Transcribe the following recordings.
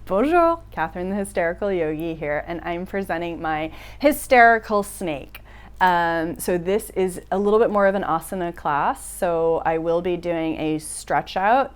Bonjour, Catherine the Hysterical Yogi here, and I'm presenting my Hysterical Snake. So this is a little bit more of an asana class, so I will be doing a stretch out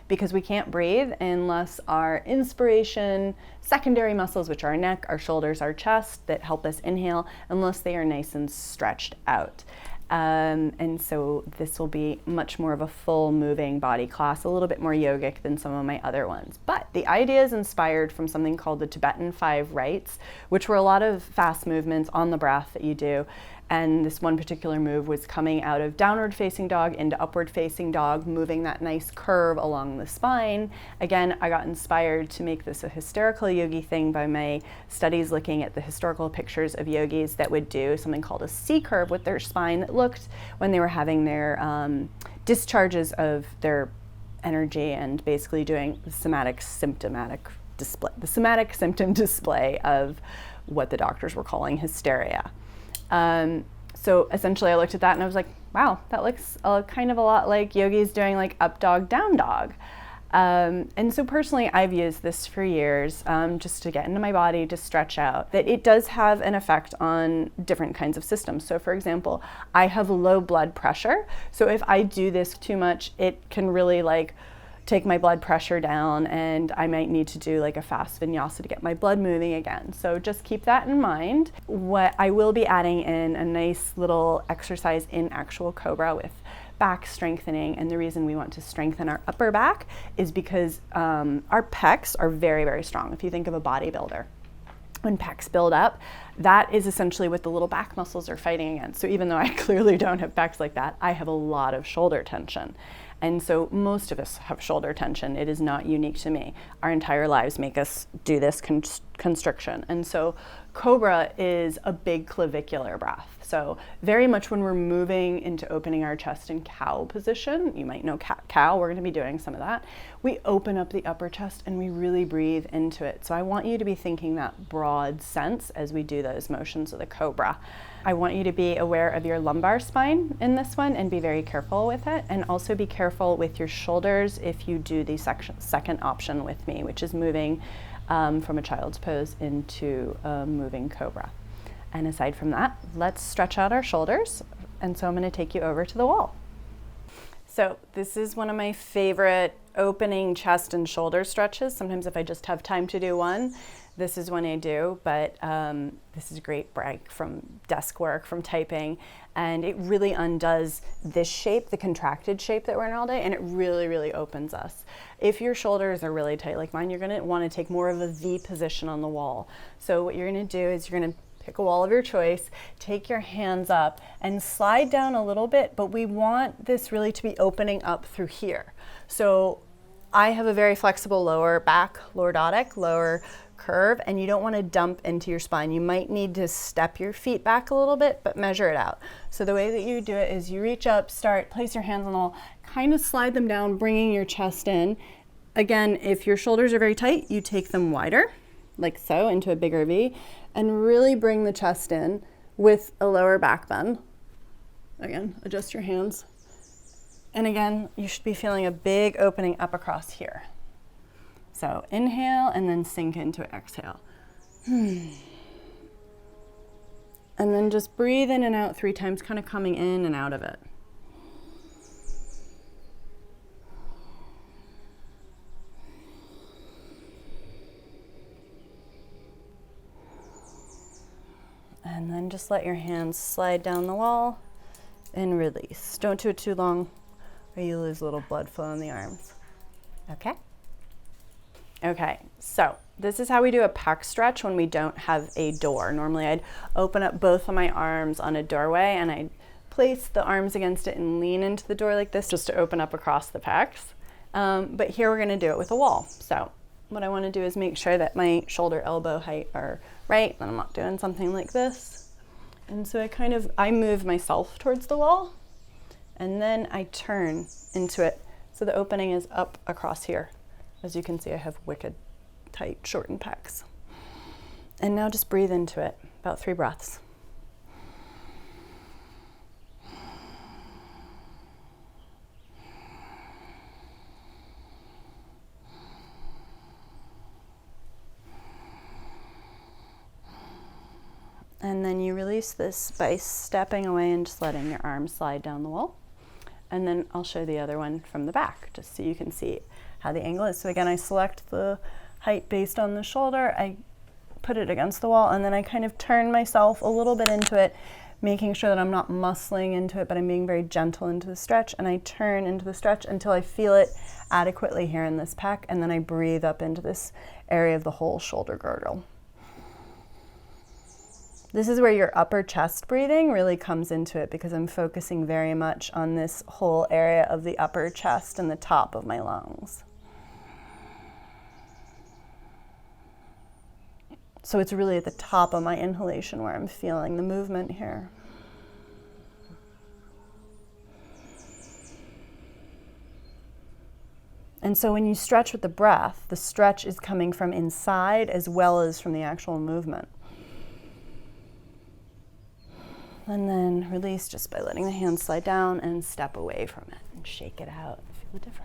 because we can't breathe unless our inspiration secondary muscles, which are our neck, our shoulders, our chest, that help us inhale, unless they are nice and stretched out. And so this will be much more of a full moving body class, a little bit more yogic than some of my other ones. But the idea is inspired from something called the Tibetan 5 rites, which were a lot of fast movements on the breath that you do. And this one particular move was coming out of downward facing dog into upward facing dog, moving that nice curve along the spine. Again, I got inspired to make this a hysterical yogi thing by my studies looking at the historical pictures of yogis that would do something called a C curve with their spine that looked when they were having their discharges of their energy and basically doing the somatic symptom display of what the doctors were calling hysteria. So essentially I looked at that and I was like, wow, that looks kind of a lot like yogis doing like up dog, down dog. And so personally I've used this for years just to get into my body, to stretch out. That it does have an effect on different kinds of systems. So for example, I have low blood pressure. So if I do this too much, it can really like take my blood pressure down, and I might need to do like a fast vinyasa to get my blood moving again. So just keep that in mind. What I will be adding in a nice little exercise in actual Cobra with back strengthening, and the reason we want to strengthen our upper back is because our pecs are very, very strong. If you think of a bodybuilder, when pecs build up, that is essentially what the little back muscles are fighting against. So even though I clearly don't have pecs like that, I have a lot of shoulder tension. And so most of us have shoulder tension. It is not unique to me. Our entire lives make us do this constriction. And so Cobra is a big clavicular breath. So very much when we're moving into opening our chest in cow position, you might know cow, we're gonna be doing some of that. We open up the upper chest and we really breathe into it. So I want you to be thinking that broad sense as we do those motions of the Cobra. I want you to be aware of your lumbar spine in this one and be very careful with it, and also be careful with your shoulders if you do the second option with me, which is moving from a child's pose into a moving Cobra. And aside from that, let's stretch out our shoulders. And so I'm going to take you over to the wall. So this is one of my favorite opening chest and shoulder stretches. Sometimes if I just have time to do one, this is one I do, but this is a great break from desk work, from typing, and it really undoes this shape, the contracted shape that we're in all day, and it really, really opens us. If your shoulders are really tight like mine, you're gonna wanna take more of a V position on the wall. So what you're gonna do is you're gonna pick a wall of your choice, take your hands up and slide down a little bit, but we want this really to be opening up through here. So I have a very flexible lower back, lordotic, lower curve, and you don't want to dump into your spine. You might need to step your feet back a little bit, but measure it out. So the way that you do it is you reach up, place your hands on the wall, kind of slide them down, bringing your chest in. Again, if your shoulders are very tight, you take them wider, like so, into a bigger V, and really bring the chest in with a lower back bend. Again, adjust your hands. And again, you should be feeling a big opening up across here. So inhale and then sink into it, exhale. And then just breathe in and out 3 times, kind of coming in and out of it. And then just let your hands slide down the wall and release. Don't do it too long or you lose a little blood flow in the arms. Okay? Okay, so this is how we do a pec stretch when we don't have a door. Normally I'd open up both of my arms on a doorway and I'd place the arms against it and lean into the door like this just to open up across the pecs. But here we're gonna do it with a wall. So what I wanna do is make sure that my shoulder elbow height are right, and I'm not doing something like this. And so I move myself towards the wall, and then I turn into it. So the opening is up across here. As you can see, I have wicked tight, shortened pecs. And now just breathe into it about 3 breaths. And then you release this by stepping away and just letting your arms slide down the wall. And then I'll show the other one from the back, just so you can see how the angle is. So again, I select the height based on the shoulder, I put it against the wall, and then I kind of turn myself a little bit into it, making sure that I'm not muscling into it, but I'm being very gentle into the stretch, and I turn into the stretch until I feel it adequately here in this pec, and then I breathe up into this area of the whole shoulder girdle. This is where your upper chest breathing really comes into it, because I'm focusing very much on this whole area of the upper chest and the top of my lungs. So it's really at the top of my inhalation where I'm feeling the movement here. And so when you stretch with the breath, the stretch is coming from inside as well as from the actual movement. And then release just by letting the hands slide down and step away from it and shake it out and feel the difference.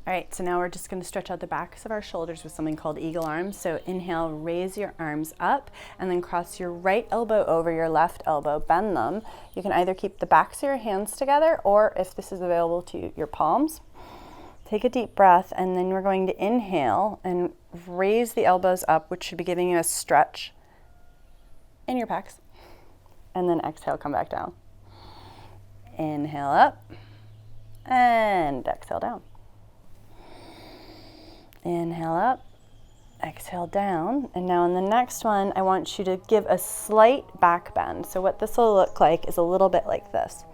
All right, so now we're just going to stretch out the backs of our shoulders with something called eagle arms. So inhale, raise your arms up, and then cross your right elbow over your left elbow, bend them. You can either keep the backs of your hands together, or if this is available to you, your palms. Take a deep breath, and then we're going to inhale and raise the elbows up, which should be giving you a stretch in your pecs, and then exhale, come back down. Inhale up and exhale down. Inhale up, exhale down, and now in the next one I want you to give a slight back bend. So what this will look like is a little bit like this.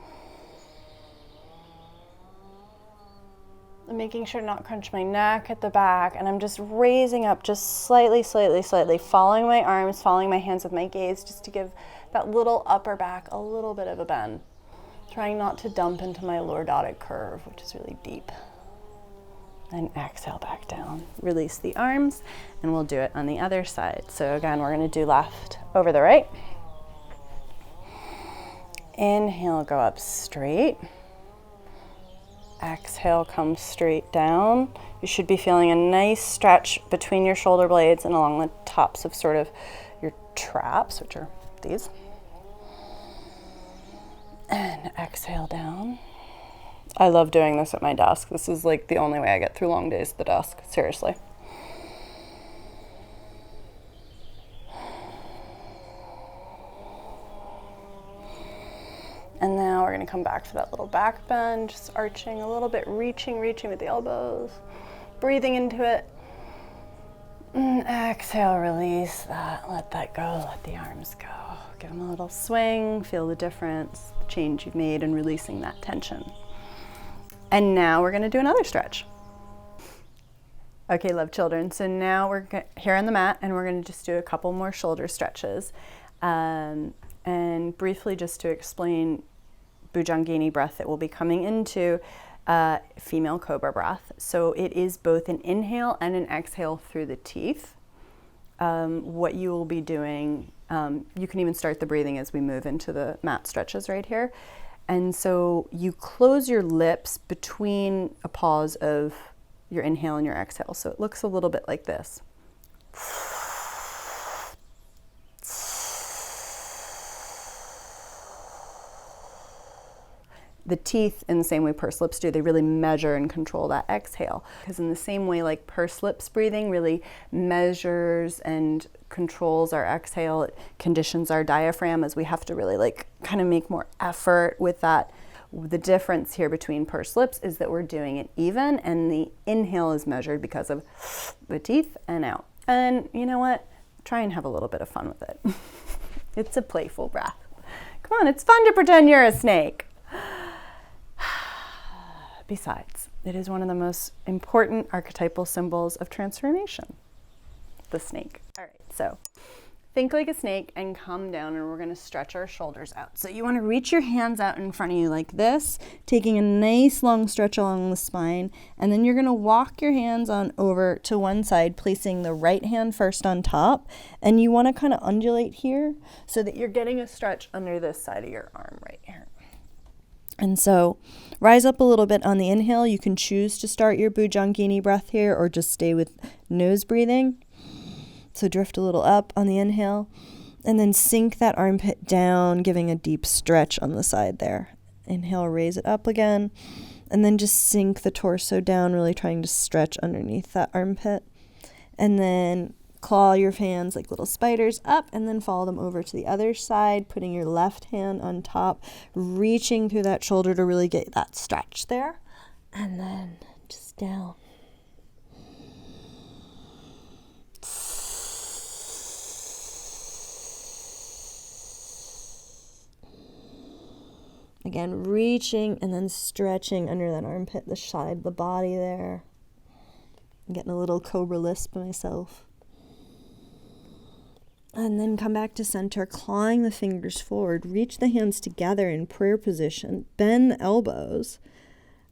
I'm making sure to not crunch my neck at the back, and I'm just raising up just slightly, following my arms, following my hands with my gaze, just to give that little upper back a little bit of a bend. Trying not to dump into my lordotic curve, which is really deep. And exhale back down. Release the arms, and we'll do it on the other side. So again, we're going to do left over the right. Inhale, go up straight. Exhale, come straight down. You should be feeling a nice stretch between your shoulder blades and along the tops of sort of your traps, which are these. And exhale down. I love doing this at my desk. This is like the only way I get through long days at the desk, seriously. And now we're going to come back to that little back bend, just arching a little bit, reaching with the elbows, breathing into it. And exhale, release that, let that go, let the arms go. Give them a little swing, feel the difference, the change you've made, and releasing that tension. And now we're going to do another stretch. Okay, love children. So now we're here on the mat, and we're going to just do a couple more shoulder stretches. And briefly, just to explain Bhujangini breath that we'll be coming into, female cobra breath. So it is both an inhale and an exhale through the teeth. What you will be doing, you can even start the breathing as we move into the mat stretches right here. And so you close your lips between a pause of your inhale and your exhale. So it looks a little bit like this. The teeth, in the same way pursed lips do, they really measure and control that exhale. Because in the same way like pursed lips breathing really measures and controls our exhale, it conditions our diaphragm, as we have to really like kind of make more effort with that. The difference here between pursed lips is that we're doing it even, and the inhale is measured because of the teeth and out. And you know what? Try and have a little bit of fun with it. It's a playful breath. Come on, it's fun to pretend you're a snake. Besides, it is one of the most important archetypal symbols of transformation, the snake. All right, so think like a snake and come down, and we're gonna stretch our shoulders out. So you wanna reach your hands out in front of you like this, taking a nice long stretch along the spine, and then you're gonna walk your hands on over to one side, placing the right hand first on top, and you wanna kind of undulate here so that you're getting a stretch under this side of your arm right here. And so rise up a little bit on the inhale. You can choose to start your Bhujangini breath here or just stay with nose breathing. So drift a little up on the inhale and then sink that armpit down, giving a deep stretch on the side there. Inhale, raise it up again, and then just sink the torso down, really trying to stretch underneath that armpit. And then claw your hands like little spiders up and then follow them over to the other side, putting your left hand on top, reaching through that shoulder to really get that stretch there. And then just down. Again, reaching and then stretching under that armpit, the side of the body there. I'm getting a little cobra lisp myself. And then come back to center, clawing the fingers forward. Reach the hands together in prayer position. Bend the elbows.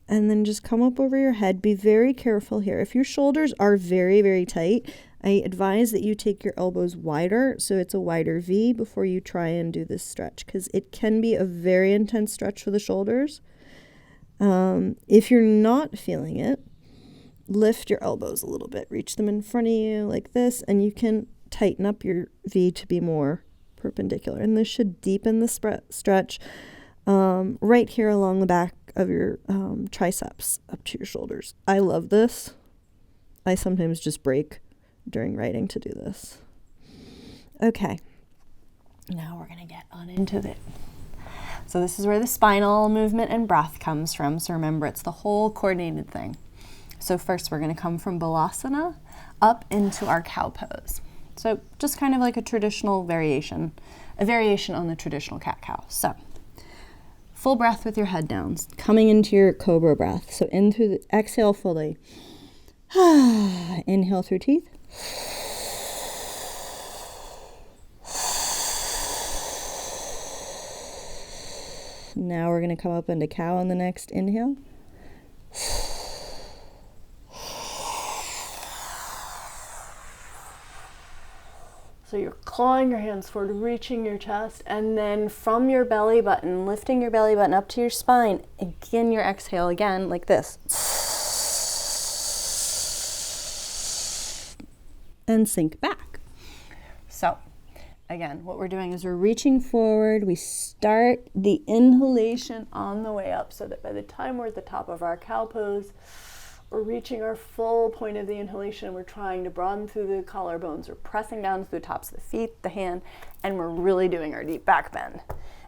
And then just come up over your head. Be very careful here. If your shoulders are very, very tight, I advise that you take your elbows wider, so it's a wider V before you try and do this stretch, because it can be a very intense stretch for the shoulders. If you're not feeling it, lift your elbows a little bit. Reach them in front of you like this, and you can tighten up your V to be more perpendicular. And this should deepen the stretch right here along the back of your triceps up to your shoulders. I love this. I sometimes just break during writing to do this. Okay, now we're gonna get on into it. So this is where the spinal movement and breath comes from. So remember, it's the whole coordinated thing. So first we're gonna come from Balasana up into our cow pose. So just kind of like a traditional variation, a variation on the traditional cat-cow. So full breath with your head down, coming into your cobra breath. So in through the, exhale fully. Inhale through teeth. Now we're going to come up into cow on the next inhale. So you're clawing your hands forward, reaching your chest, and then from your belly button, lifting your belly button up to your spine, again your exhale again like this. And sink back. So again, what we're doing is we're reaching forward. We start the inhalation on the way up so that by the time we're at the top of our cow pose, we're reaching our full point of the inhalation. We're trying to broaden through the collarbones. We're pressing down through the tops of the feet, the hand, and we're really doing our deep back bend.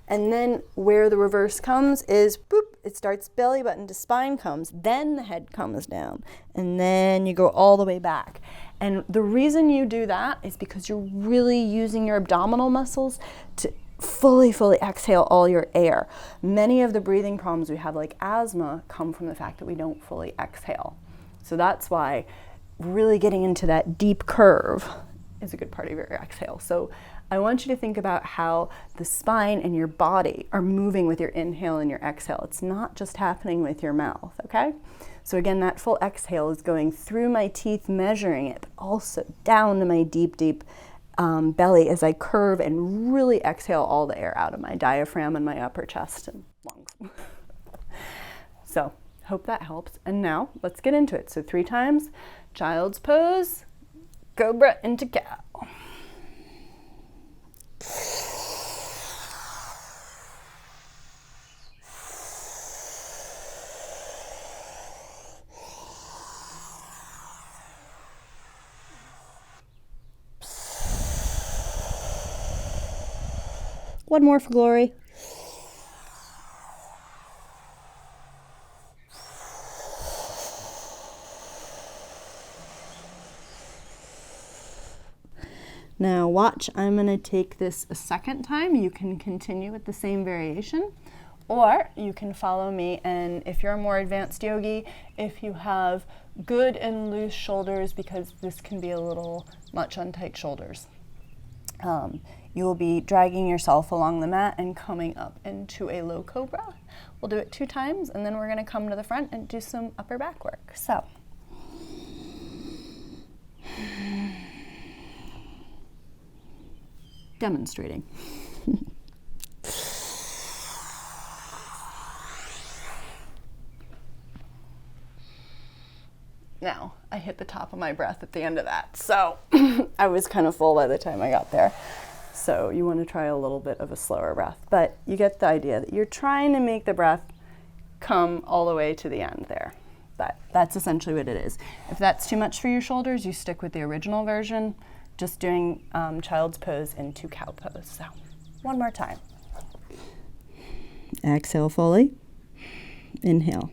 And then where the reverse comes is, boop, it starts belly button to spine comes, then the head comes down, and then you go all the way back. And the reason you do that is because you're really using your abdominal muscles to fully exhale all your air. Many of the breathing problems we have, like asthma, come from the fact that we don't fully exhale. So that's why really getting into that deep curve is a good part of your exhale. So I want you to think about how the spine and your body are moving with your inhale and your exhale. It's not just happening with your mouth, okay? So again, that full exhale is going through my teeth, measuring it, but also down to my deep belly as I curve and really exhale all the air out of my diaphragm and my upper chest and lungs. So hope that helps. And now let's get into it. So 3 times, child's pose, cobra into cow. One more for glory. Now watch, I'm going to take this a second time. You can continue with the same variation, or you can follow me, and if you're a more advanced yogi, if you have good and loose shoulders, because this can be a little much on tight shoulders. You will be dragging yourself along the mat and coming up into a low cobra. We'll do it 2 times, and then we're going to come to the front and do some upper back work. So, demonstrating. Now, I hit the top of my breath at the end of that, so I was kind of full by the time I got there. So you want to try a little bit of a slower breath, but you get the idea that you're trying to make the breath come all the way to the end there. That's essentially what it is. If that's too much for your shoulders, you stick with the original version, just doing child's pose into cow pose. So one more time. Exhale fully. Inhale.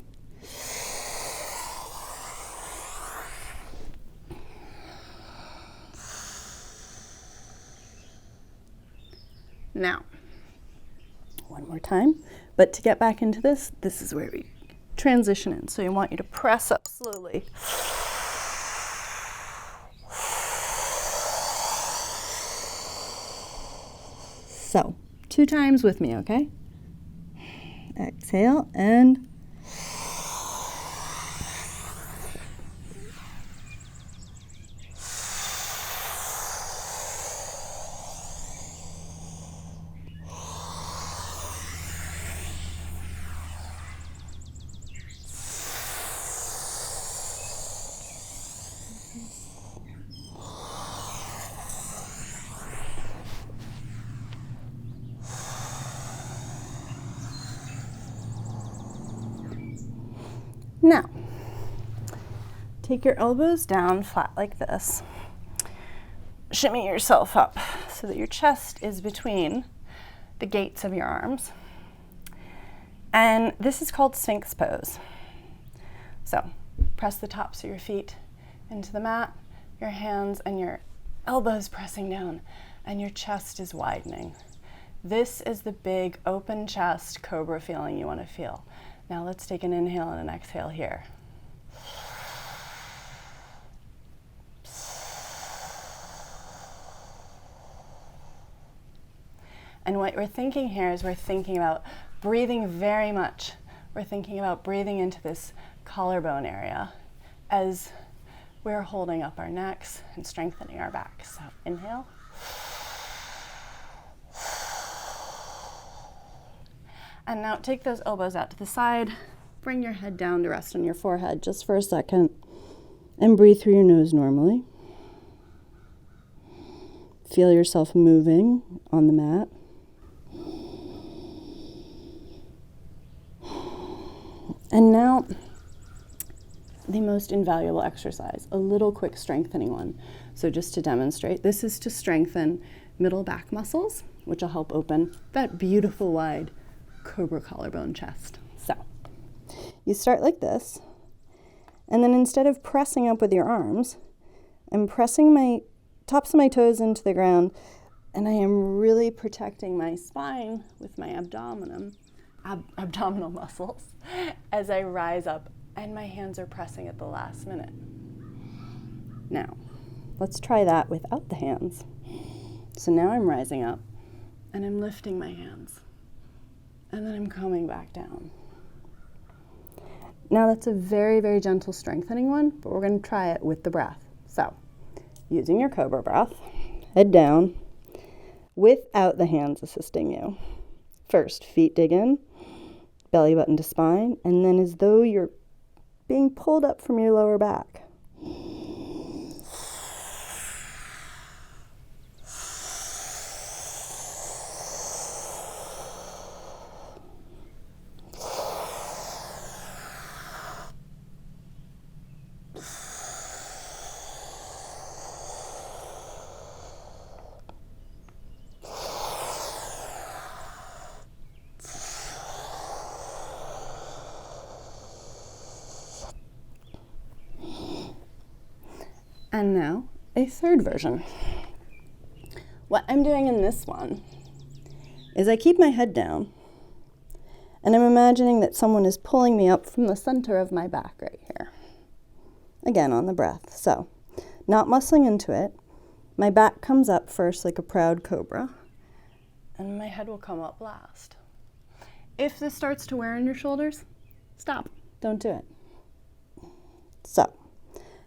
Now, one more time, but to get back into this is where we transition in. So you want you to press up slowly. So, 2 times with me, okay? Exhale and now, take your elbows down flat like this. Shimmy yourself up so that your chest is between the gates of your arms. And this is called Sphinx pose. So, press the tops of your feet into the mat, your hands and your elbows pressing down, and your chest is widening. This is the big open chest cobra feeling you want to feel. Now let's take an inhale and an exhale here. And what we're thinking here is we're thinking about breathing very much. We're thinking about breathing into this collarbone area as we're holding up our necks and strengthening our backs. So inhale. And now take those elbows out to the side. Bring your head down to rest on your forehead just for a second. And breathe through your nose normally. Feel yourself moving on the mat. And now, the most invaluable exercise, a little quick strengthening one. So just to demonstrate, this is to strengthen middle back muscles, which will help open that beautiful wide cobra collarbone chest. So you start like this, and then instead of pressing up with your arms, I'm pressing my tops of my toes into the ground, and I am really protecting my spine with my abdominal muscles as I rise up, and my hands are pressing at the last minute. Now, let's try that without the hands. So now I'm rising up, and I'm lifting my hands. And then I'm coming back down. Now that's a very, very gentle strengthening one, but we're going to try it with the breath. So, using your cobra breath, head down, without the hands assisting you. First, feet dig in, belly button to spine, and then as though you're being pulled up from your lower back. And now, a third version. What I'm doing in this one is I keep my head down, and I'm imagining that someone is pulling me up from the center of my back right here. Again, on the breath. So, not muscling into it. My back comes up first like a proud cobra, and my head will come up last. If this starts to wear on your shoulders, stop. Don't do it. So,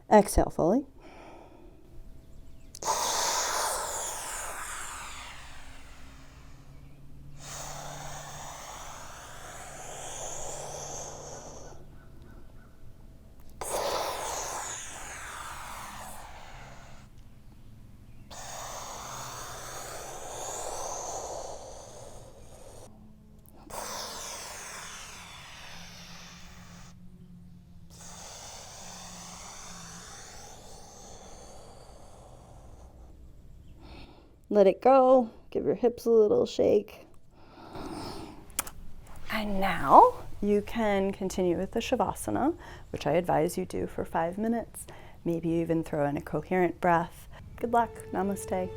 exhale fully. Let it go. Give your hips a little shake. And now you can continue with the Shavasana, which I advise you do for 5 minutes. Maybe you even throw in a coherent breath. Good luck. Namaste.